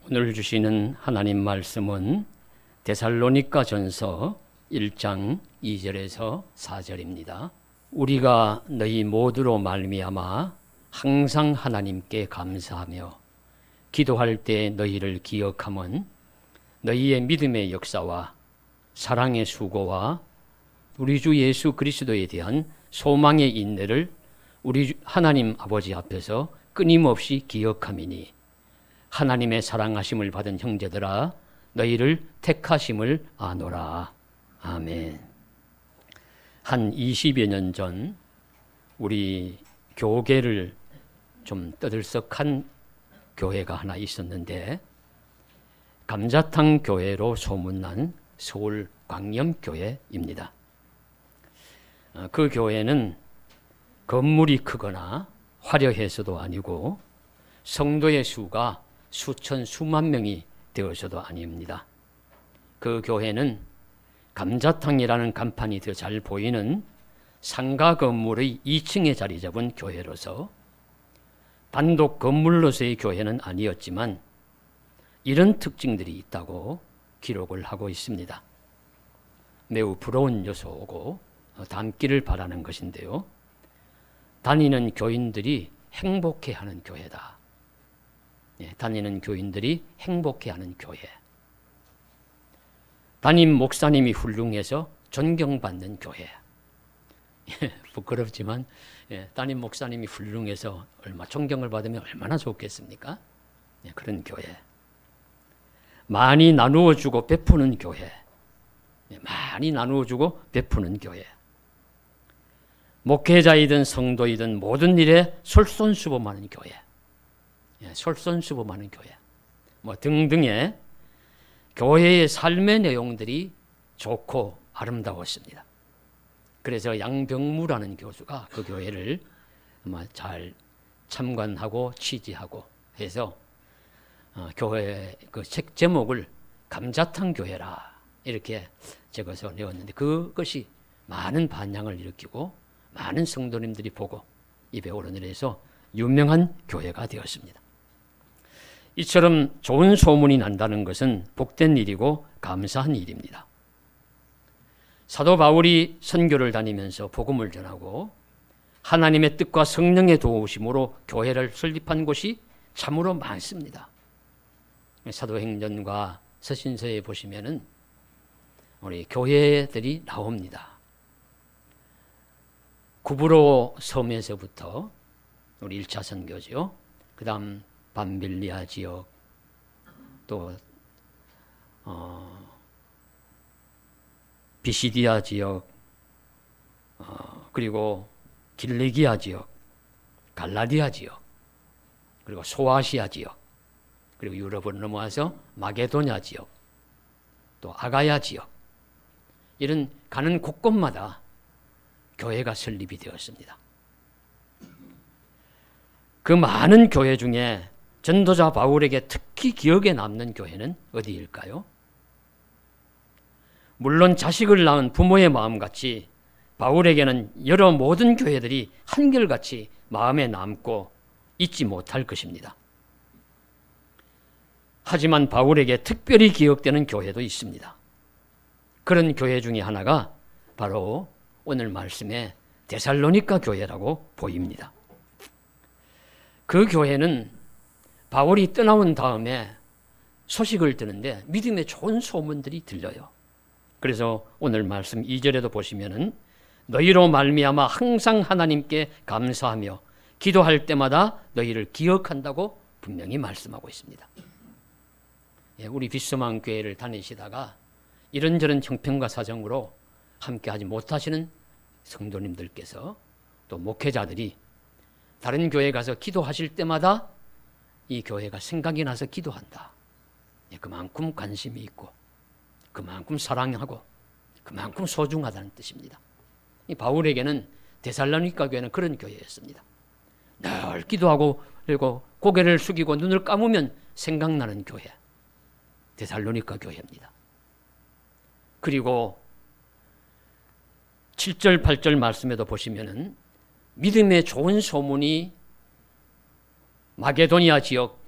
오늘 주시는 하나님 말씀은 데살로니가전서 1장 2절에서 4절입니다. 우리가 너희 모두로 말미암아 항상 하나님께 감사하며 기도할 때 너희를 기억함은 너희의 믿음의 역사와 사랑의 수고와 우리 주 예수 그리스도에 대한 소망의 인내를 우리 하나님 아버지 앞에서 끊임없이 기억함이니 하나님의 사랑하심을 받은 형제들아 너희를 택하심을 아노라. 아멘. 한 20여 년 전 우리 교계를 좀 떠들썩한 교회가 하나 있었는데 감자탕 교회로 소문난 서울 광염교회입니다. 그 교회는 건물이 크거나 화려해서도 아니고 성도의 수가 수천 수만 명이 되어서도 아닙니다. 그 교회는 감자탕이라는 간판이 더 잘 보이는 상가 건물의 2층에 자리 잡은 교회로서 단독 건물로서의 교회는 아니었지만 이런 특징들이 있다고 기록을 하고 있습니다. 매우 부러운 요소고 닮기를 바라는 것인데요. 다니는 교인들이 행복해하는 교회다. 다니는 교인들이 행복해하는 교회. 담임 목사님이 훌륭해서 존경받는 교회. 부끄럽지만 담임 목사님이 훌륭해서 존경을 받으면 얼마나 좋겠습니까? 그런 교회. 많이 나누어주고 베푸는 교회. 많이 나누어주고 베푸는 교회. 목회자이든 성도이든 모든 일에 솔선수범하는 교회. 솔선수범하는 교회. 등등의 교회의 삶의 내용들이 좋고 아름다웠습니다. 그래서 양병무라는 교수가 그 교회를 잘 참관하고 취재하고 해서 교회 그 책 제목을 감자탕 교회라 이렇게 적어서 내었는데 그것이 많은 반향을 일으키고 많은 성도님들이 보고 입에 오르내려서 유명한 교회가 되었습니다. 이처럼 좋은 소문이 난다는 것은 복된 일이고 감사한 일입니다. 사도 바울이 선교를 다니면서 복음을 전하고 하나님의 뜻과 성령의 도우심으로 교회를 설립한 곳이 참으로 많습니다. 사도행전과 서신서에 보시면은 우리 교회들이 나옵니다. 구브로 섬에서부터 우리 1차 선교죠. 그 다음 밤빌리아 지역, 또 비시디아 지역, 그리고 길리기아 지역, 갈라디아 지역, 그리고 소아시아 지역, 그리고 유럽을 넘어와서 마게도냐 지역, 또 아가야 지역, 이런 가는 곳곳마다 교회가 설립이 되었습니다. 그 많은 교회 중에 전도자 바울에게 특히 기억에 남는 교회는 어디일까요? 물론 자식을 낳은 부모의 마음같이 바울에게는 여러 모든 교회들이 한결같이 마음에 남고 잊지 못할 것입니다. 하지만 바울에게 특별히 기억되는 교회도 있습니다. 그런 교회 중에 하나가 바로 오늘 말씀의 데살로니가 교회라고 보입니다. 그 교회는 바울이 떠나온 다음에 소식을 듣는데 믿음의 좋은 소문들이 들려요. 그래서 오늘 말씀 2절에도 보시면은 너희로 말미암아 항상 하나님께 감사하며 기도할 때마다 너희를 기억한다고 분명히 말씀하고 있습니다. 우리 빗소망 교회를 다니시다가 이런저런 형편과 사정으로 함께하지 못하시는 성도님들께서 또 목회자들이 다른 교회 가서 기도하실 때마다 이 교회가 생각이 나서 기도한다. 그만큼 관심이 있고 그만큼 사랑하고 그만큼 소중하다는 뜻입니다. 이 바울에게는 데살로니가 교회는 그런 교회였습니다. 늘 기도하고 그리고 고개를 숙이고 눈을 감으면 생각나는 교회. 데살로니가 교회입니다. 그리고 7절 8절 말씀에도 보시면은 믿음의 좋은 소문이 마게도니아 지역,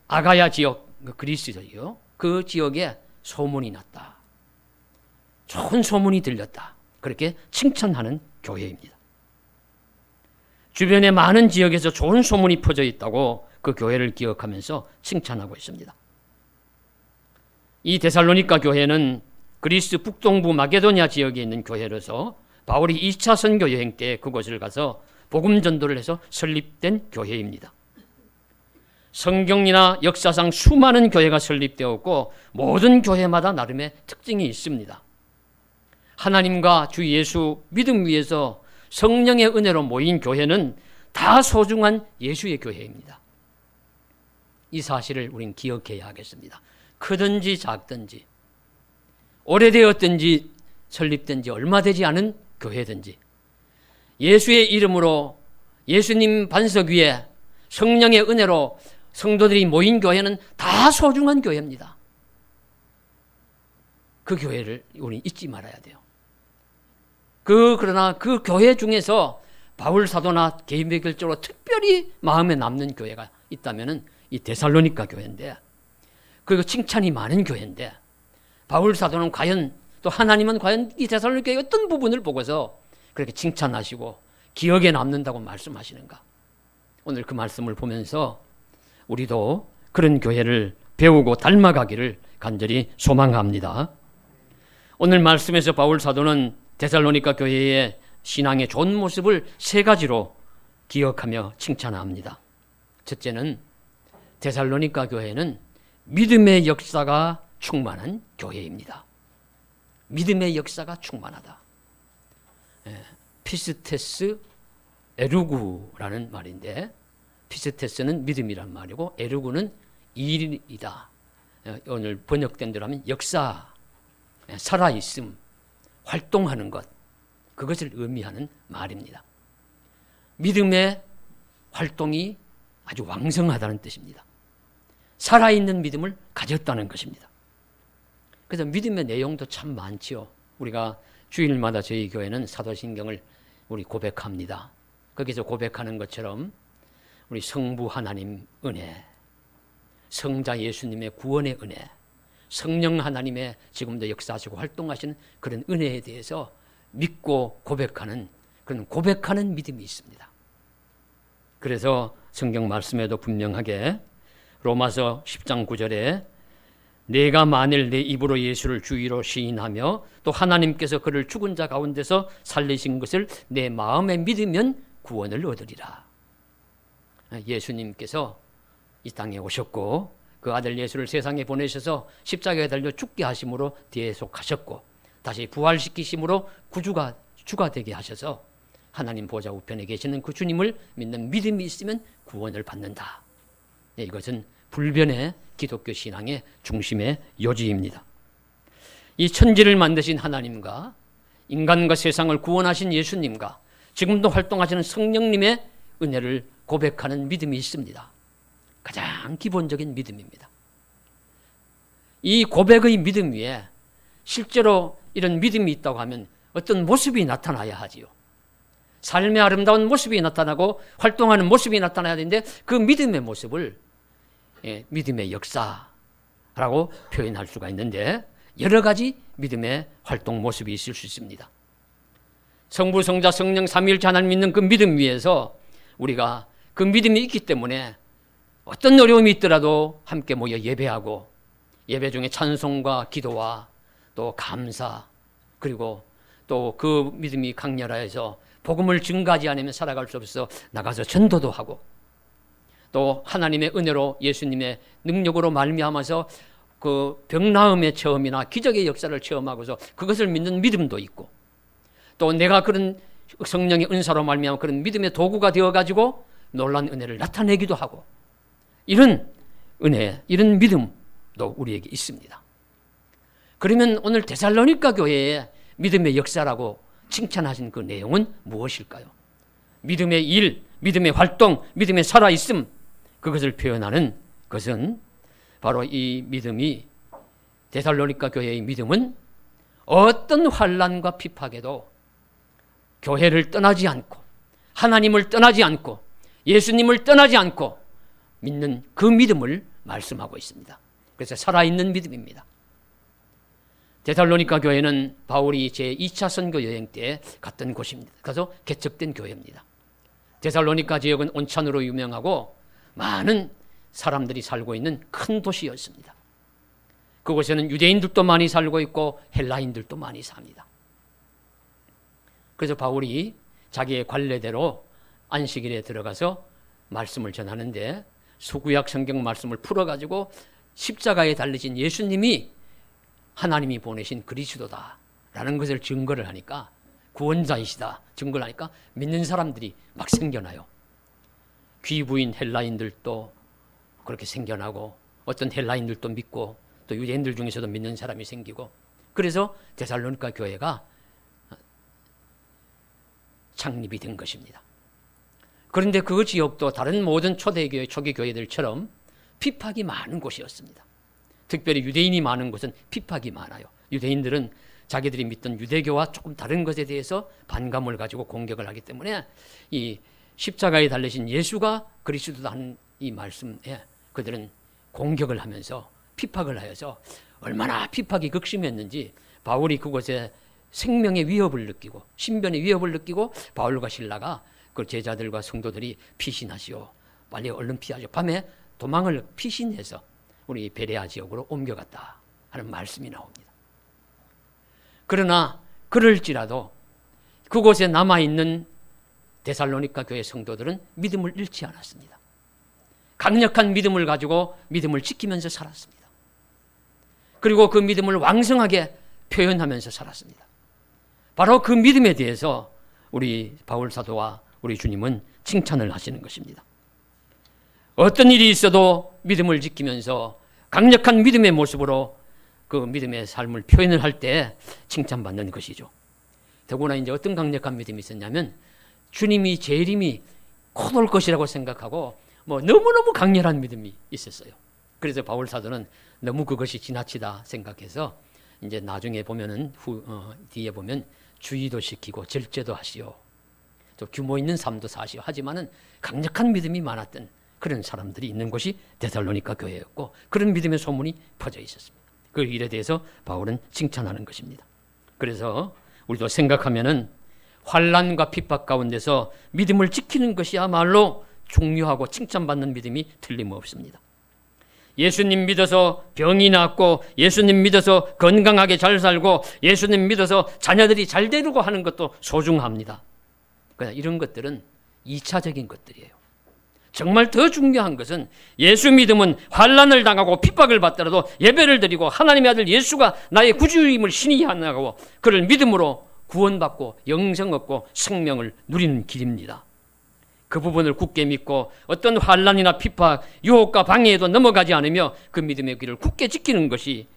아가야 지역 그리스도요. 그 지역에 소문이 났다. 좋은 소문이 들렸다. 그렇게 칭찬하는 교회입니다. 주변에 많은 지역에서 좋은 소문이 퍼져 있다고 그 교회를 기억하면서 칭찬하고 있습니다. 이 데살로니가 교회는 그리스 북동부 마게도냐 지역에 있는 교회로서 바울이 2차 선교 여행 때 그곳을 가서 복음 전도를 해서 설립된 교회입니다. 성경이나 역사상 수많은 교회가 설립되었고 모든 교회마다 나름의 특징이 있습니다. 하나님과 주 예수 믿음 위에서 성령의 은혜로 모인 교회는 다 소중한 예수의 교회입니다. 이 사실을 우린 기억해야 하겠습니다. 크든지 작든지 오래되었든지 설립된 지 얼마 되지 않은 교회든지 예수의 이름으로 예수님 반석 위에 성령의 은혜로 성도들이 모인 교회는 다 소중한 교회입니다. 그 교회를 우리 잊지 말아야 돼요. 그러나 그 교회 중에서 바울 사도나 개인별적으로 특별히 마음에 남는 교회가 있다면 이 데살로니가 교회인데, 그리고 칭찬이 많은 교회인데, 바울 사도는 과연, 또 하나님은 과연 이 데살로니가의 어떤 부분을 보고서 그렇게 칭찬하시고 기억에 남는다고 말씀하시는가? 오늘 그 말씀을 보면서 우리도 그런 교회를 배우고 닮아가기를 간절히 소망합니다. 오늘 말씀에서 바울 사도는 데살로니가 교회의 신앙의 좋은 모습을 세 가지로 기억하며 칭찬합니다. 첫째는 데살로니가 교회는 믿음의 역사가 충만한 교회입니다. 믿음의 역사가 충만하다. 피스테스 에루구라는 말인데, 피스테스는 믿음이란 말이고 에루구는 일이다. 오늘 번역된 대로 하면 역사, 살아있음, 활동하는 것, 그것을 의미하는 말입니다. 믿음의 활동이 아주 왕성하다는 뜻입니다. 살아있는 믿음을 가졌다는 것입니다. 그래서 믿음의 내용도 참 많지요. 우리가 주일마다 저희 교회는 사도신경을 우리 고백합니다. 거기서 고백하는 것처럼 우리 성부 하나님 은혜, 성자 예수님의 구원의 은혜, 성령 하나님의 지금도 역사하시고 활동하시는 그런 은혜에 대해서 믿고 고백하는 그런 고백하는 믿음이 있습니다. 그래서 성경 말씀에도 분명하게 로마서 10장 9절에 내가 만일 내 입으로 예수를 주의로 시인하며 또 하나님께서 그를 죽은 자 가운데서 살리신 것을 내 마음에 믿으면 구원을 얻으리라. 예수님께서 이 땅에 오셨고 그 아들 예수를 세상에 보내셔서 십자가에 달려 죽게 하심으로 대속하셨고 다시 부활시키심으로 주가 되게 하셔서 하나님 보좌 우편에 계시는 그 주님을 믿는 믿음이 있으면 구원을 받는다. 이것은 불변의 기독교 신앙의 중심의 요지입니다. 이 천지를 만드신 하나님과 인간과 세상을 구원하신 예수님과 지금도 활동하시는 성령님의 은혜를 고백하는 믿음이 있습니다. 가장 기본적인 믿음입니다. 이 고백의 믿음 위에 실제로 이런 믿음이 있다고 하면 어떤 모습이 나타나야 하지요. 삶의 아름다운 모습이 나타나고 활동하는 모습이 나타나야 되는데 그 믿음의 모습을 믿음의 역사라고 표현할 수가 있는데 여러 가지 믿음의 활동 모습이 있을 수 있습니다. 성부, 성자, 성령 삼위일체 하나님 믿는 그 믿음 위에서 우리가 그 믿음이 있기 때문에 어떤 어려움이 있더라도 함께 모여 예배하고 예배 중에 찬송과 기도와 또 감사 그리고 또 그 믿음이 강렬하여서 복음을 증가하지 않으면 살아갈 수 없어서 나가서 전도도 하고 또 하나님의 은혜로 예수님의 능력으로 말미암아서 그 병나음의 체험이나 기적의 역사를 체험하고서 그것을 믿는 믿음도 있고 또 내가 그런 성령의 은사로 말미암아 그런 믿음의 도구가 되어가지고 놀라운 은혜를 나타내기도 하고 이런 은혜, 이런 믿음도 우리에게 있습니다. 그러면 오늘 데살로니가 교회의 믿음의 역사라고 칭찬하신 그 내용은 무엇일까요? 믿음의 일, 믿음의 활동, 믿음의 살아있음 그것을 표현하는 것은 바로 이 믿음이 데살로니가 교회의 믿음은 어떤 환난과 핍박에도 교회를 떠나지 않고 하나님을 떠나지 않고 예수님을 떠나지 않고 믿는 그 믿음을 말씀하고 있습니다. 그래서 살아있는 믿음입니다. 데살로니가 교회는 바울이 제2차 선교 여행 때 갔던 곳입니다. 그래서 개척된 교회입니다. 데살로니가 지역은 온천으로 유명하고 많은 사람들이 살고 있는 큰 도시였습니다. 그곳에는 유대인들도 많이 살고 있고 헬라인들도 많이 삽니다. 그래서 바울이 자기의 관례대로 안식일에 들어가서 말씀을 전하는데 수구약 성경 말씀을 풀어가지고 십자가에 달리신 예수님이 하나님이 보내신 그리스도다라는 것을 증거를 하니까, 구원자이시다 증거를 하니까 믿는 사람들이 막 생겨나요. 귀부인 헬라인들도 그렇게 생겨나고 어떤 헬라인들도 믿고 또 유대인들 중에서도 믿는 사람이 생기고, 그래서 데살로니가 교회가 창립이 된 것입니다. 그런데 그 지역도 다른 모든 초대교회, 초기 교회들처럼 핍박이 많은 곳이었습니다. 특별히 유대인이 많은 곳은 핍박이 많아요. 유대인들은 자기들이 믿던 유대교와 조금 다른 것에 대해서 반감을 가지고 공격을 하기 때문에 이 십자가에 달리신 예수가 그리스도라는 이 말씀에 그들은 공격을 하면서 핍박을 하여서 얼마나 핍박이 극심했는지 바울이 그곳에 생명의 위협을 느끼고 신변의 위협을 느끼고 바울과 실라가 그 제자들과 성도들이 피신하시오, 빨리 얼른 피하시오, 밤에 도망을 피신해서 우리 베레아 지역으로 옮겨갔다 하는 말씀이 나옵니다. 그러나 그럴지라도 그곳에 남아있는 데살로니가 교회 성도들은 믿음을 잃지 않았습니다. 강력한 믿음을 가지고 믿음을 지키면서 살았습니다. 그리고 그 믿음을 왕성하게 표현하면서 살았습니다. 바로 그 믿음에 대해서 우리 바울 사도와 우리 주님은 칭찬을 하시는 것입니다. 어떤 일이 있어도 믿음을 지키면서 강력한 믿음의 모습으로 그 믿음의 삶을 표현을 할 때 칭찬받는 것이죠. 더구나 이제 어떤 강력한 믿음이 있었냐면 주님이 재림이 곧 올 것이라고 생각하고 너무너무 강렬한 믿음이 있었어요. 그래서 바울 사도는 너무 그것이 지나치다 생각해서 이제 나중에 보면은 뒤에 보면 주의도 시키고 절제도 하시오, 또 규모 있는 삶도 사시오 하지만은 강력한 믿음이 많았던 그런 사람들이 있는 곳이 데살로니가 교회였고 그런 믿음의 소문이 퍼져 있었습니다. 그 일에 대해서 바울은 칭찬하는 것입니다. 그래서 우리도 생각하면은 환난과 핍박 가운데서 믿음을 지키는 것이야말로 중요하고 칭찬받는 믿음이 틀림없습니다. 예수님 믿어서 병이 낫고 예수님 믿어서 건강하게 잘 살고 예수님 믿어서 자녀들이 잘 되려고 하는 것도 소중합니다. 그러나 이런 것들은 2차적인 것들이에요. 정말 더 중요한 것은 예수 믿음은 환난을 당하고 핍박을 받더라도 예배를 드리고 하나님의 아들 예수가 나의 구주임을 신이 하나고 그를 믿음으로 구원받고 영생 얻고 생명을 누리는 길입니다. 그 부분을 굳게 믿고 어떤 환난이나 핍박, 유혹과 방해에도 넘어가지 않으며 그 믿음의 길을 굳게 지키는 것이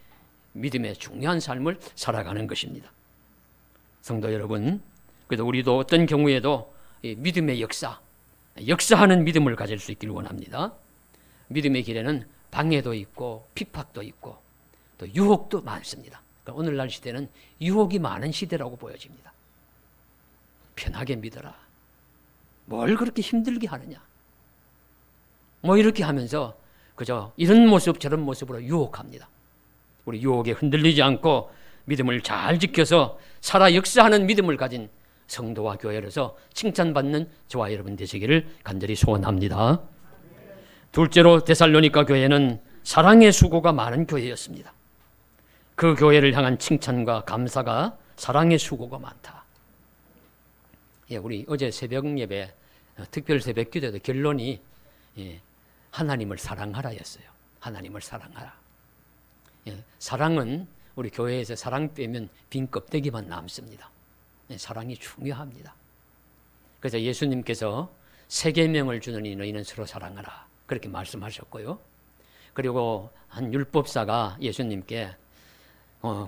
믿음의 중요한 삶을 살아가는 것입니다. 성도 여러분, 그래도 우리도 어떤 경우에도 믿음의 역사하는 믿음을 가질 수 있기를 원합니다. 믿음의 길에는 방해도 있고 핍박도 있고 또 유혹도 많습니다. 그러니까 오늘날 시대는 유혹이 많은 시대라고 보여집니다. 편하게 믿어라. 뭘 그렇게 힘들게 하느냐. 이렇게 하면서 그저 이런 모습 저런 모습으로 유혹합니다. 우리 유혹에 흔들리지 않고 믿음을 잘 지켜서 살아 역사하는 믿음을 가진 성도와 교회로서 칭찬받는 저와 여러분 되시기를 간절히 소원합니다. 둘째로 데살로니가 교회는 사랑의 수고가 많은 교회였습니다. 그 교회를 향한 칭찬과 감사가 사랑의 수고가 많다. 우리 어제 새벽 예배 특별 새벽 기도도 결론이 하나님을 사랑하라였어요. 하나님을 사랑하라. 사랑은 우리 교회에서 사랑 빼면 빈 껍데기만 남습니다. 사랑이 중요합니다. 그래서 예수님께서 세 계명을 주느니 너희는 서로 사랑하라 그렇게 말씀하셨고요. 그리고 한 율법사가 예수님께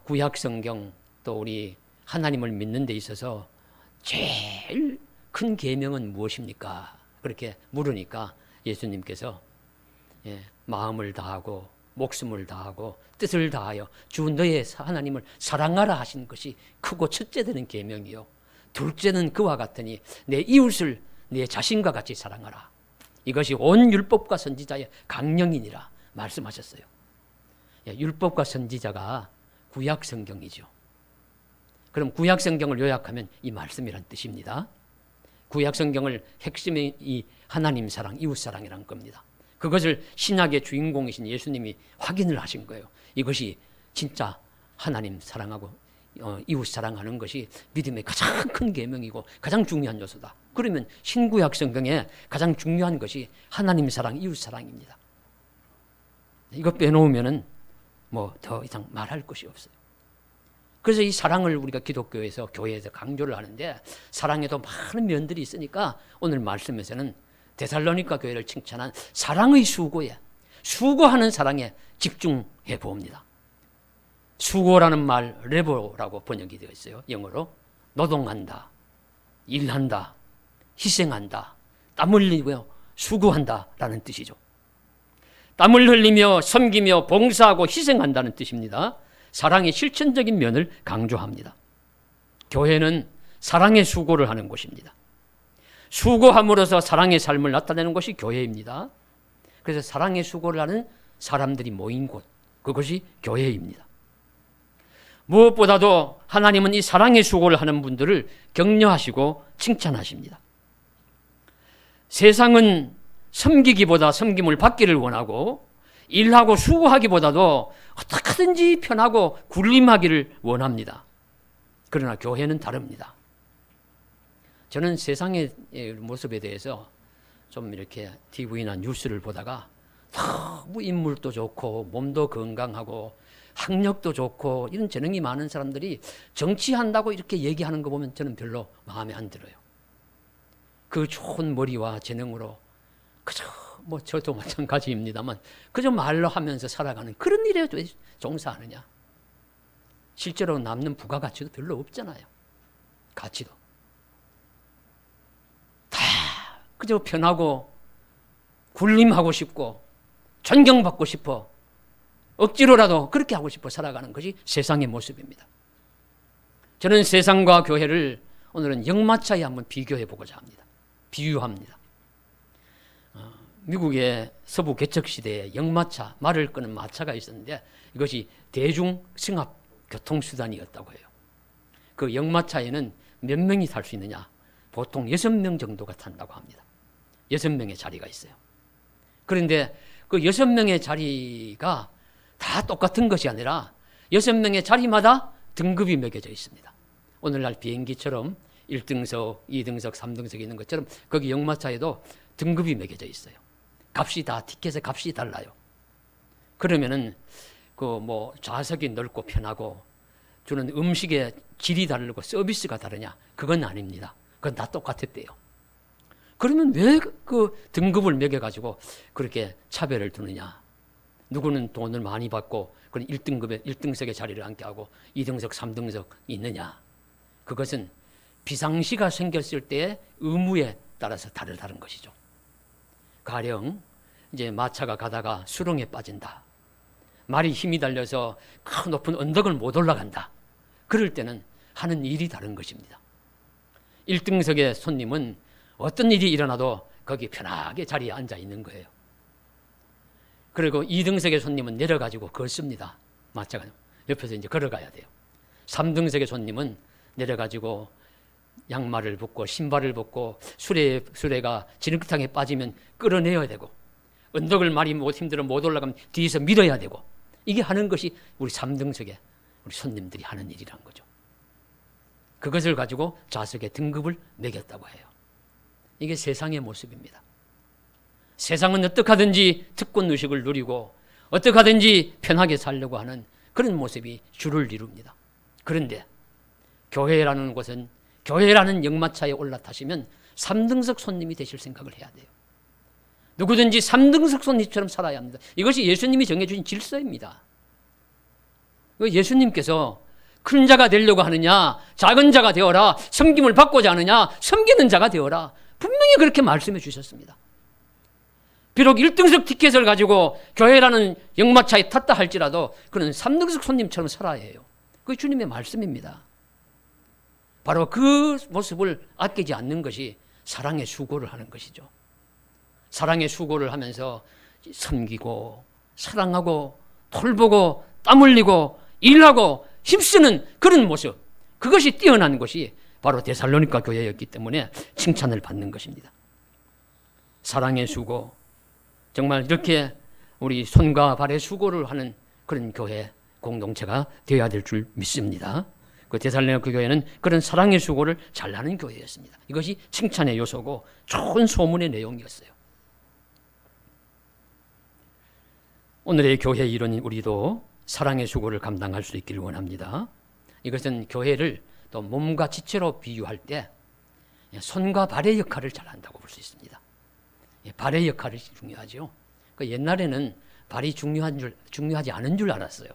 구약 성경 또 우리 하나님을 믿는 데 있어서 제일 큰 계명은 무엇입니까? 그렇게 물으니까 예수님께서 마음을 다하고 목숨을 다하고 뜻을 다하여 주 너의 하나님을 사랑하라 하신 것이 크고 첫째 되는 계명이요. 둘째는 그와 같으니 내 이웃을 내 자신과 같이 사랑하라. 이것이 온 율법과 선지자의 강령이니라 말씀하셨어요. 율법과 선지자가 구약 성경이죠. 그럼 구약 성경을 요약하면 이 말씀이란 뜻입니다. 구약 성경을 핵심이 이 하나님 사랑, 이웃 사랑이란 겁니다. 그것을 신약의 주인공이신 예수님이 확인을 하신 거예요. 이것이 진짜 하나님 사랑하고 이웃 사랑하는 것이 믿음의 가장 큰 계명이고 가장 중요한 요소다. 그러면 신구약 성경에 가장 중요한 것이 하나님 사랑, 이웃 사랑입니다. 이거 빼놓으면은 뭐 더 이상 말할 것이 없어요. 그래서 이 사랑을 우리가 기독교에서 교회에서 강조를 하는데 사랑에도 많은 면들이 있으니까 오늘 말씀에서는 데살로니가 교회를 칭찬한 사랑의 수고에 수고하는 사랑에 집중해 봅니다. 수고라는 말 레보라고 번역이 되어 있어요. 영어로 노동한다, 일한다, 희생한다, 땀 흘리며 수고한다라는 뜻이죠. 땀을 흘리며 섬기며 봉사하고 희생한다는 뜻입니다. 사랑의 실천적인 면을 강조합니다. 교회는 사랑의 수고를 하는 곳입니다. 수고함으로써 사랑의 삶을 나타내는 것이 교회입니다. 그래서 사랑의 수고를 하는 사람들이 모인 곳, 그것이 교회입니다. 무엇보다도 하나님은 이 사랑의 수고를 하는 분들을 격려하시고 칭찬하십니다. 세상은 섬기기보다 섬김을 받기를 원하고 일하고 수고하기보다도 어떻게든지 편하고 군림하기를 원합니다. 그러나 교회는 다릅니다. 저는 세상의 모습에 대해서 좀 이렇게 TV나 뉴스를 보다가 너무 인물도 좋고 몸도 건강하고 학력도 좋고 이런 재능이 많은 사람들이 정치한다고 이렇게 얘기하는 거 보면 저는 별로 마음에 안 들어요. 그 좋은 머리와 재능으로 그저 뭐 저도 마찬가지입니다만 그저 말로 하면서 살아가는 그런 일에 왜 종사하느냐. 실제로 남는 부가가치도 별로 없잖아요. 가치도. 다 그저 편하고 군림하고 싶고 존경받고 싶어 억지로라도 그렇게 하고 싶어 살아가는 것이 세상의 모습입니다. 저는 세상과 교회를 오늘은 역마차에 한번 비교해 보고자 합니다. 비유합니다. 미국의 서부 개척시대에 역마차, 말을 끄는 마차가 있었는데 이것이 대중 승합 교통수단이었다고 해요. 그 역마차에는 몇 명이 탈 수 있느냐? 보통 6명 정도가 탄다고 합니다. 6명의 자리가 있어요. 그런데 그 6명의 자리가 다 똑같은 것이 아니라 6명의 자리마다 등급이 매겨져 있습니다. 오늘날 비행기처럼 1등석, 2등석, 3등석이 있는 것처럼 거기 역마차에도 등급이 매겨져 있어요. 값이 다 티켓의 값이 달라요. 그러면은 그 뭐 좌석이 넓고 편하고 주는 음식의 질이 다르고 서비스가 다르냐? 그건 아닙니다. 그건 다 똑같았대요. 그러면 왜 그 등급을 매겨가지고 그렇게 차별을 두느냐? 누구는 돈을 많이 받고 그런 1등석의 자리를 앉게 하고 2등석, 3등석이 있느냐? 그것은 비상시가 생겼을 때의 의무에 따라서 다른 것이죠. 가령 이제 마차가 가다가 수렁에 빠진다. 말이 힘이 달려서 큰 높은 언덕을 못 올라간다. 그럴 때는 하는 일이 다른 것입니다. 1등석의 손님은 어떤 일이 일어나도 거기 편하게 자리에 앉아 있는 거예요. 그리고 2등석의 손님은 내려가지고 걷습니다. 마차가 옆에서 이제 걸어가야 돼요. 3등석의 손님은 내려가지고 양말을 벗고 신발을 벗고 수레가 진흙탕에 빠지면 끌어내야 되고 언덕을 말이 못 힘들어 못 올라가면 뒤에서 밀어야 되고 이게 하는 것이 우리 3등석의 우리 손님들이 하는 일이란 거죠. 그것을 가지고 좌석의 등급을 매겼다고 해요. 이게 세상의 모습입니다. 세상은 어떻게 하든지 특권의식을 누리고 어떻게 하든지 편하게 살려고 하는 그런 모습이 주를 이룹니다. 그런데 교회라는 곳은 교회라는 역마차에 올라타시면 3등석 손님이 되실 생각을 해야 돼요. 누구든지 3등석 손님처럼 살아야 합니다. 이것이 예수님이 정해주신 질서입니다. 예수님께서 큰 자가 되려고 하느냐, 작은 자가 되어라, 섬김을 받고자 하느냐, 섬기는 자가 되어라. 분명히 그렇게 말씀해 주셨습니다. 비록 1등석 티켓을 가지고 교회라는 역마차에 탔다 할지라도 그는 3등석 손님처럼 살아야 해요. 그게 주님의 말씀입니다. 바로 그 모습을 아끼지 않는 것이 사랑의 수고를 하는 것이죠. 사랑의 수고를 하면서 섬기고 사랑하고 털보고 땀 흘리고 일하고 힘쓰는 그런 모습, 그것이 뛰어난 것이 바로 데살로니가 교회였기 때문에 칭찬을 받는 것입니다. 사랑의 수고, 정말 이렇게 우리 손과 발의 수고를 하는 그런 교회 공동체가 되어야 될 줄 믿습니다. 그 데살로니가 교회는 그런 사랑의 수고를 잘하는 교회였습니다. 이것이 칭찬의 요소고 좋은 소문의 내용이었어요. 오늘의 교회 일원인 우리도 사랑의 수고를 감당할 수 있기를 원합니다. 이것은 교회를 또 몸과 지체로 비유할 때 손과 발의 역할을 잘한다고 볼 수 있습니다. 발의 역할이 중요하죠. 옛날에는 발이 중요하지 않은 줄 알았어요.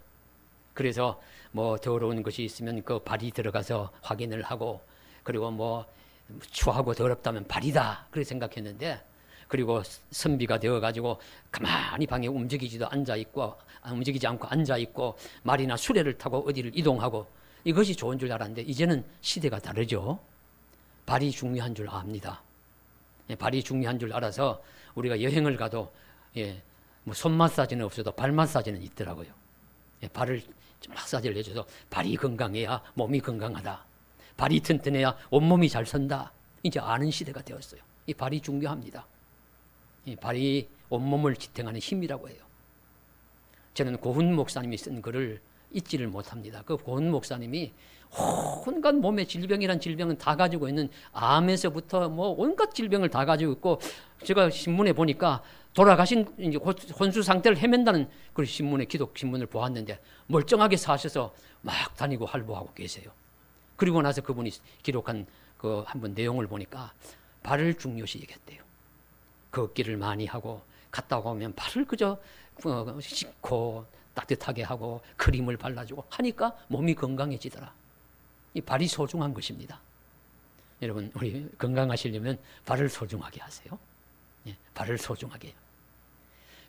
그래서 뭐 더러운 것이 있으면 그 발이 들어가서 확인을 하고, 그리고 뭐 추하고 더럽다면 발이다 그렇게 생각했는데, 그리고 선비가 되어가지고 가만히 방에 움직이지 않고 앉아있고 말이나 수레를 타고 어디를 이동하고, 이것이 좋은 줄 알았는데 이제는 시대가 다르죠. 발이 중요한 줄 압니다. 발이 중요한 줄 알아서 우리가 여행을 가도 뭐 손 마사지는 없어도 발 마사지는 있더라고요. 발을 마사지를 해줘서 발이 건강해야 몸이 건강하다. 발이 튼튼해야 온몸이 잘 선다. 이제 아는 시대가 되었어요. 이 발이 중요합니다. 이 발이 온몸을 지탱하는 힘이라고 해요. 저는 고훈 목사님이 쓴 글을 잊지를 못합니다. 그 고훈 목사님이 온갖 몸의 질병이란 질병은 다 가지고 있는, 암에서부터 뭐 온갖 질병을 다 가지고 있고, 제가 신문에 보니까 돌아가신 이제 혼수 상태를 헤맨다는 그 신문에, 기독 신문을 보았는데 멀쩡하게 사셔서 막 다니고 활보하고 계세요. 그리고 나서 그분이 기록한 그 한번 내용을 보니까 발을 중요시 여겼대요. 걷기를 많이 하고 갔다 오면 발을 그저 씻고 따뜻하게 하고 크림을 발라주고 하니까 몸이 건강해지더라. 이 발이 소중한 것입니다. 여러분, 우리 건강하시려면 발을 소중하게 하세요. 발을 소중하게 해요.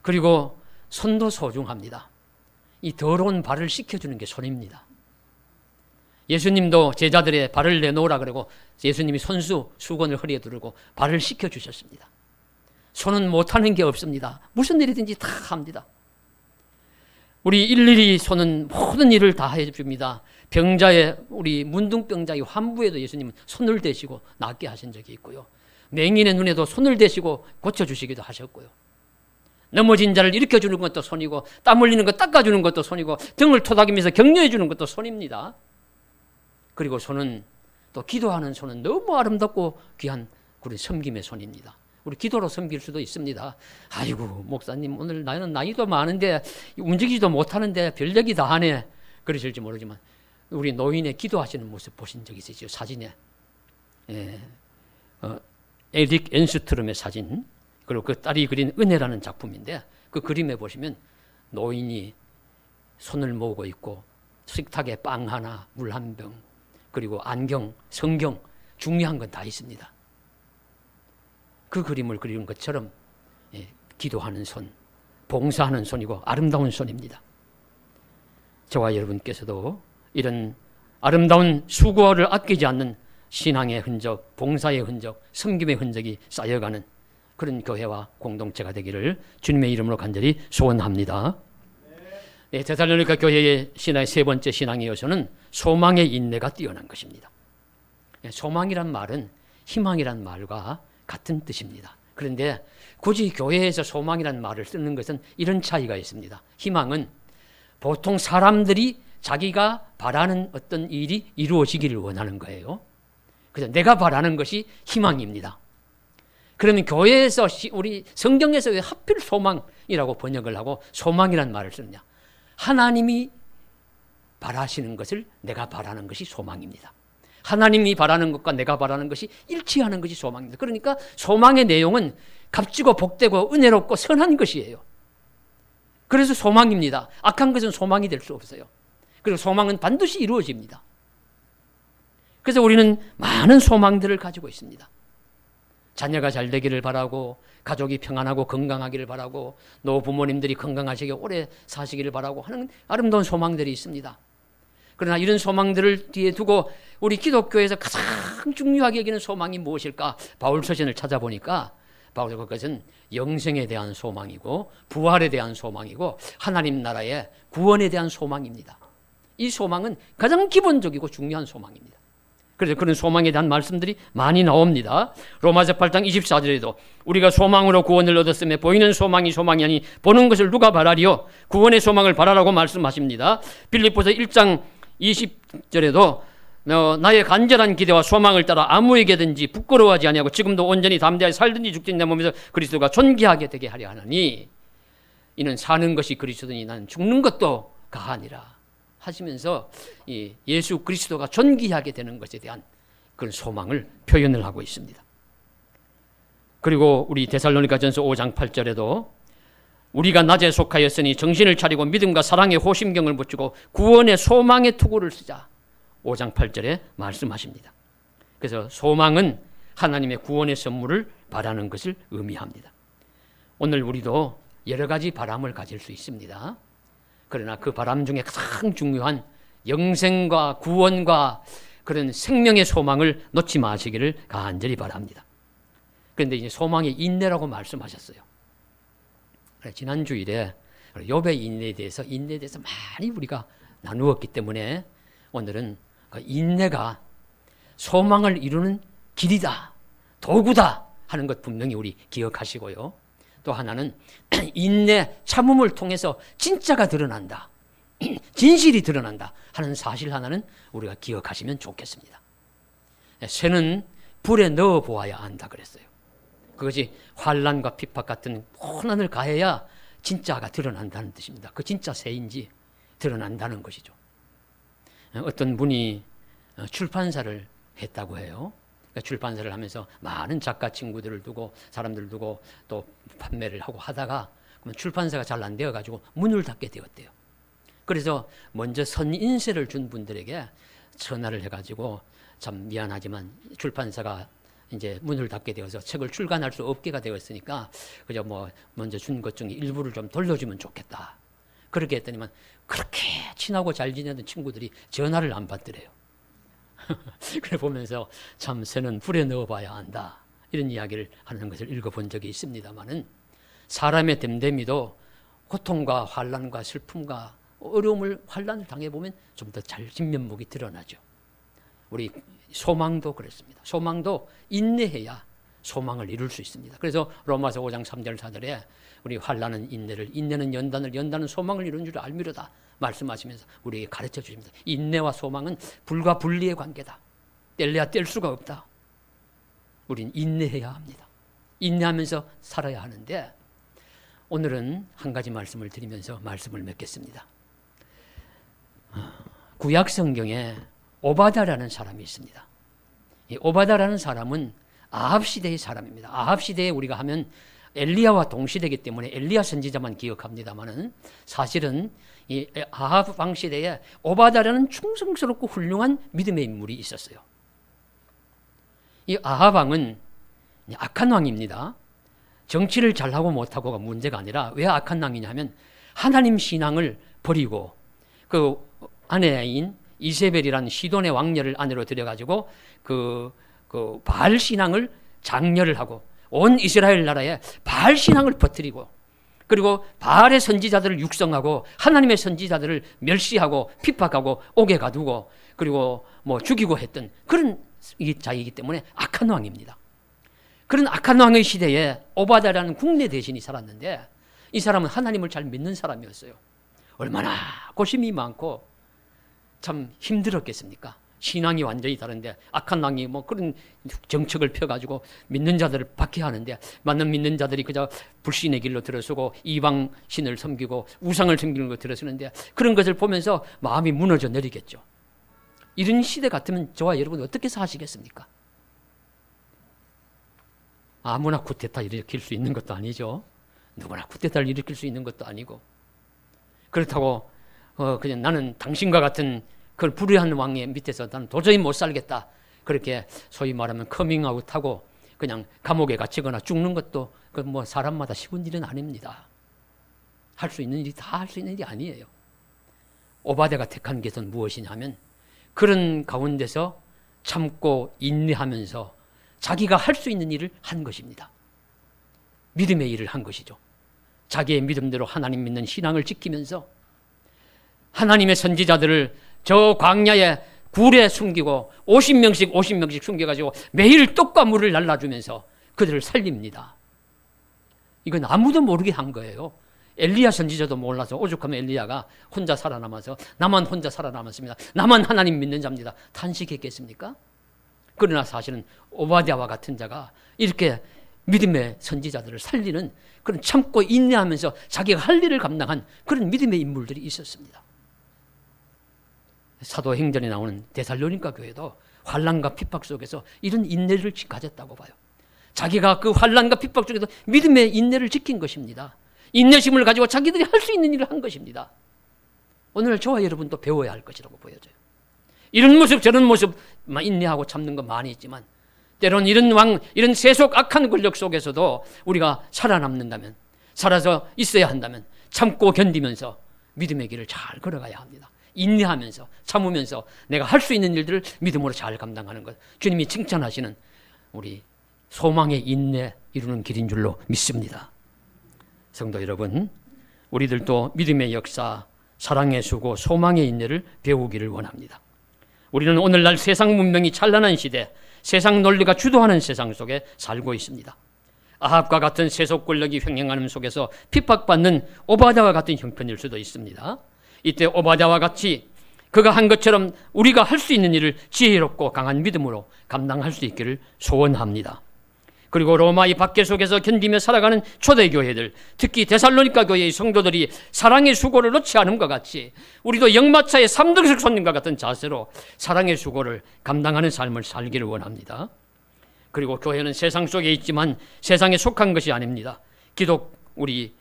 그리고 손도 소중합니다. 이 더러운 발을 씻겨주는 게 손입니다. 예수님도 제자들의 발을 내놓으라 그러고 예수님이 수건을 허리에 두르고 발을 씻겨주셨습니다. 손은 못하는 게 없습니다. 무슨 일이든지 다 합니다. 우리 일일이 손은 모든 일을 다 해줍니다. 우리 문둥병자의 환부에도 예수님은 손을 대시고 낫게 하신 적이 있고요. 맹인의 눈에도 손을 대시고 고쳐주시기도 하셨고요. 넘어진 자를 일으켜주는 것도 손이고, 땀 흘리는 것 닦아주는 것도 손이고, 등을 토닥이면서 격려해주는 것도 손입니다. 그리고 손은, 또 기도하는 손은 너무 아름답고 귀한 우리 섬김의 손입니다. 우리 기도로 섬길 수도 있습니다. 아이고 목사님, 오늘 나는 나이도 많은데 움직이지도 못하는데 별얘기 다 하네, 그러실지 모르지만 우리 노인의 기도하시는 모습 보신 적 있으시죠? 사진에 에릭 엔슈트름의 사진, 그리고 그 딸이 그린 은혜라는 작품인데, 그 그림에 보시면 노인이 손을 모으고 있고 식탁에 빵 하나, 물 한 병, 그리고 안경, 성경, 중요한 건 다 있습니다. 그 그림을 그리는 것처럼 기도하는 손, 봉사하는 손이고 아름다운 손입니다. 저와 여러분께서도 이런 아름다운 수고를 아끼지 않는 신앙의 흔적, 봉사의 흔적, 섬김의 흔적이 쌓여가는 그런 교회와 공동체가 되기를 주님의 이름으로 간절히 소원합니다. 데살로니가 교회의 신앙의 세 번째 신앙의 요소는 소망의 인내가 뛰어난 것입니다. 소망이란 말은 희망이란 말과 같은 뜻입니다. 그런데 굳이 교회에서 소망이란 말을 쓰는 것은 이런 차이가 있습니다. 희망은 보통 사람들이 자기가 바라는 어떤 일이 이루어지기를 원하는 거예요. 그래서 내가 바라는 것이 희망입니다. 그러면 교회에서, 우리 성경에서 왜 하필 소망이라고 번역을 하고 소망이란 말을 쓰느냐? 하나님이 바라시는 것을 내가 바라는 것이 소망입니다. 하나님이 바라는 것과 내가 바라는 것이 일치하는 것이 소망입니다. 그러니까 소망의 내용은 값지고 복되고 은혜롭고 선한 것이에요. 그래서 소망입니다. 악한 것은 소망이 될 수 없어요. 그리고 소망은 반드시 이루어집니다. 그래서 우리는 많은 소망들을 가지고 있습니다. 자녀가 잘 되기를 바라고, 가족이 평안하고 건강하기를 바라고, 노부모님들이 건강하시게 오래 사시기를 바라고 하는 아름다운 소망들이 있습니다. 그러나 이런 소망들을 뒤에 두고 우리 기독교에서 가장 중요하게 여기는 소망이 무엇일까? 바울 서신을 찾아보니까 바로 그것은 영생에 대한 소망이고 부활에 대한 소망이고 하나님 나라의 구원에 대한 소망입니다. 이 소망은 가장 기본적이고 중요한 소망입니다. 그래서 그런 소망에 대한 말씀들이 많이 나옵니다. 로마서 8장 24절에도 우리가 소망으로 구원을 얻었으며 보이는 소망이 소망이 아니 보는 것을 누가 바라리요? 구원의 소망을 바라라고 말씀하십니다. 빌립보서 1장 20절에도 나의 간절한 기대와 소망을 따라 아무에게든지 부끄러워하지 아니하고 지금도 온전히 담대하게 살든지 죽든지 내 몸에서 그리스도가 존귀하게 되게 하려 하나니 이는 사는 것이 그리스도니 나는 죽는 것도 가하니라 하시면서 이 예수 그리스도가 존귀하게 되는 것에 대한 그런 소망을 표현을 하고 있습니다. 그리고 우리 데살로니가전서 5장 8절에도 우리가 낮에 속하였으니 정신을 차리고 믿음과 사랑의 호심경을 붙이고 구원의 소망의 투구를 쓰자 5장 8절에 말씀하십니다. 그래서 소망은 하나님의 구원의 선물을 바라는 것을 의미합니다. 오늘 우리도 여러 가지 바람을 가질 수 있습니다. 그러나 그 바람 중에 가장 중요한 영생과 구원과 그런 생명의 소망을 놓지 마시기를 간절히 바랍니다. 그런데 이제 소망의 인내라고 말씀하셨어요. 지난 주일에 욥의 인내에 대해서 많이 우리가 나누었기 때문에 오늘은 그 인내가 소망을 이루는 길이다, 도구다 하는 것 분명히 우리 기억하시고요. 또 하나는 인내, 참음을 통해서 진짜가 드러난다, 진실이 드러난다 하는 사실 하나는 우리가 기억하시면 좋겠습니다. 쇠는 불에 넣어 보아야 안다 그랬어요. 그것이 환난과 핍박 같은 고난을 가해야 진짜가 드러난다는 뜻입니다. 그 진짜 쇠인지 드러난다는 것이죠. 어떤 분이 출판사를 했다고 해요. 출판사를 하면서 많은 작가 친구들을 두고 사람들을 두고 또 판매를 하고 하다가 출판사가 잘 안 되어가지고 문을 닫게 되었대요. 그래서 먼저 선인세를 준 분들에게 전화를 해가지고 참 미안하지만 출판사가 이제 문을 닫게 되어서 책을 출간할 수 없게가 되었으니까 그저 뭐 먼저 준 것 중에 일부를 좀 돌려주면 좋겠다. 그렇게 했더니만 그렇게 친하고 잘 지내던 친구들이 전화를 안 받더래요. 그래 보면서 참 새는 불에 넣어봐야 한다 이런 이야기를 하는 것을 읽어본 적이 있습니다만은 사람의 됨됨이도 고통과 환난과 슬픔과 어려움을 환난을 당해보면 좀 더 잘 진면목이 드러나죠. 우리 소망도 그렇습니다. 소망도 인내해야 소망을 이룰 수 있습니다. 그래서 로마서 5장 3절 4절에 우리 환난은 인내를, 인내는 연단을, 연단은 소망을 이루는 줄 알미로다 말씀하시면서 우리에게 가르쳐 주십니다. 인내와 소망은 불과 분리의 관계다. 뗄래야 뗄 수가 없다. 우린 인내해야 합니다. 인내하면서 살아야 하는데 오늘은 한 가지 말씀을 드리면서 말씀을 맺겠습니다. 구약 성경에 오바다라는 사람이 있습니다. 이 오바다라는 사람은 아합 시대의 사람입니다. 아합 시대에 우리가 하면 엘리야와 동시대이기 때문에 엘리야 선지자만 기억합니다만은 사실은 이 아합 왕 시대에 오바다라는 충성스럽고 훌륭한 믿음의 인물이 있었어요. 이 아합 왕은 악한 왕입니다. 정치를 잘하고 못하고가 문제가 아니라 왜 악한 왕이냐면 하나님 신앙을 버리고 그 아내인 이세벨이라는 시돈의 왕녀를 아내로 들여가지고 그 바알 신앙을 장려를 하고 온 이스라엘 나라에 바알 신앙을 퍼뜨리고 그리고 바알의 선지자들을 육성하고 하나님의 선지자들을 멸시하고 핍박하고 옥에 가두고 그리고 뭐 죽이고 했던 그런 자이기 때문에 악한 왕입니다. 그런 악한 왕의 시대에 오바다라는 국내 대신이 살았는데 이 사람은 하나님을 잘 믿는 사람이었어요. 얼마나 고심이 많고 참 힘들었겠습니까? 신앙이 완전히 다른데 악한 왕이 뭐 그런 정책을 펴가지고 믿는 자들을 박해하는데 많은 믿는 자들이 그저 불신의 길로 들어서고 이방 신을 섬기고 우상을 섬기는 거 들어서는데 그런 것을 보면서 마음이 무너져 내리겠죠. 이런 시대 같으면 저와 여러분 어떻게 사시겠습니까? 아무나 쿠데타 일으킬 수 있는 것도 아니죠. 누구나 쿠데타를 일으킬 수 있는 것도 아니고 그렇다고 그냥 나는 당신과 같은 그 불의한 왕의 밑에서 나는 도저히 못 살겠다. 그렇게 소위 말하면 커밍아웃하고 그냥 감옥에 갇히거나 죽는 것도 그 뭐 사람마다 쉬운 일은 아닙니다. 할 수 있는 일이 다 할 수 있는 일이 아니에요. 오바데가 택한 것은 무엇이냐면 그런 가운데서 참고 인내하면서 자기가 할 수 있는 일을 한 것입니다. 믿음의 일을 한 것이죠. 자기의 믿음대로 하나님 믿는 신앙을 지키면서 하나님의 선지자들을 저 광야에 굴에 숨기고 50명씩 숨겨가지고 매일 떡과 물을 날라주면서 그들을 살립니다. 이건 아무도 모르게 한 거예요. 엘리야 선지자도 몰라서 오죽하면 엘리야가 혼자 살아남아서 나만 혼자 살아남았습니다. 나만 하나님 믿는 자입니다. 탄식했겠습니까? 그러나 사실은 오바댜와 같은 자가 이렇게 믿음의 선지자들을 살리는 그런 참고 인내하면서 자기가 할 일을 감당한 그런 믿음의 인물들이 있었습니다. 사도행전에 나오는 데살로니가 교회도 환난과 핍박 속에서 이런 인내를 가졌다고 봐요. 자기가 그 환난과 핍박 속에서 믿음의 인내를 지킨 것입니다. 인내심을 가지고 자기들이 할 수 있는 일을 한 것입니다. 오늘 저와 여러분도 배워야 할 것이라고 보여져요. 이런 모습 저런 모습 인내하고 참는 거 많이 있지만 때론 이런 세속 악한 권력 속에서도 우리가 살아남는다면, 살아서 있어야 한다면 참고 견디면서 믿음의 길을 잘 걸어가야 합니다. 인내하면서 참으면서 내가 할 수 있는 일들을 믿음으로 잘 감당하는 것, 주님이 칭찬하시는 우리 소망의 인내 이루는 길인 줄로 믿습니다. 성도 여러분, 우리들도 믿음의 역사, 사랑의 수고, 소망의 인내를 배우기를 원합니다. 우리는 오늘날 세상 문명이 찬란한 시대, 세상 논리가 주도하는 세상 속에 살고 있습니다. 아합과 같은 세속 권력이 횡행하는 속에서 핍박받는 오바댜와 같은 형편일 수도 있습니다. 이때 오바댜와 같이 그가 한 것처럼 우리가 할 수 있는 일을 지혜롭고 강한 믿음으로 감당할 수 있기를 소원합니다. 그리고 로마의 박해 속에서 견디며 살아가는 초대교회들, 특히 데살로니가 교회의 성도들이 사랑의 수고를 놓지 않음과 같이 우리도 역마차의 3등석 손님과 같은 자세로 사랑의 수고를 감당하는 삶을 살기를 원합니다. 그리고 교회는 세상 속에 있지만 세상에 속한 것이 아닙니다. 우리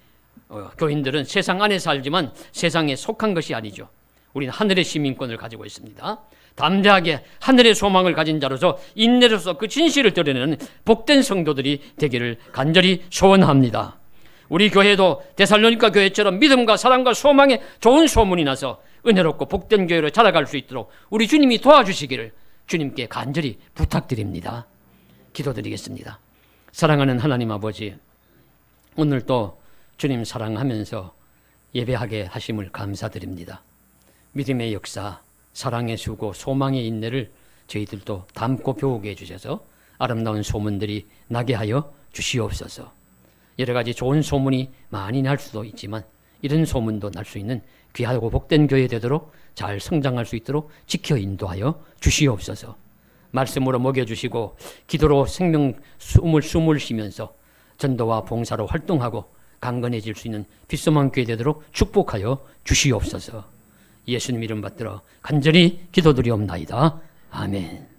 교인들은 세상 안에 살지만 세상에 속한 것이 아니죠. 우리는 하늘의 시민권을 가지고 있습니다. 담대하게 하늘의 소망을 가진 자로서 인내로서 그 진실을 드러내는 복된 성도들이 되기를 간절히 소원합니다. 우리 교회도 데살로니가 교회처럼 믿음과 사랑과 소망에 좋은 소문이 나서 은혜롭고 복된 교회로 자라갈 수 있도록 우리 주님이 도와주시기를 주님께 간절히 부탁드립니다. 기도드리겠습니다. 사랑하는 하나님 아버지, 오늘 또 주님 사랑하면서 예배하게 하심을 감사드립니다. 믿음의 역사, 사랑의 수고, 소망의 인내를 저희들도 담고 배우게 해주셔서 아름다운 소문들이 나게 하여 주시옵소서. 여러 가지 좋은 소문이 많이 날 수도 있지만 이런 소문도 날 수 있는 귀하고 복된 교회 되도록 잘 성장할 수 있도록 지켜 인도하여 주시옵소서. 말씀으로 먹여주시고 기도로 생명 숨을 쉬면서 전도와 봉사로 활동하고 강건해질 수 있는 빛소망 교회 되도록 축복하여 주시옵소서. 예수님 이름 받들어 간절히 기도드리옵나이다. 아멘.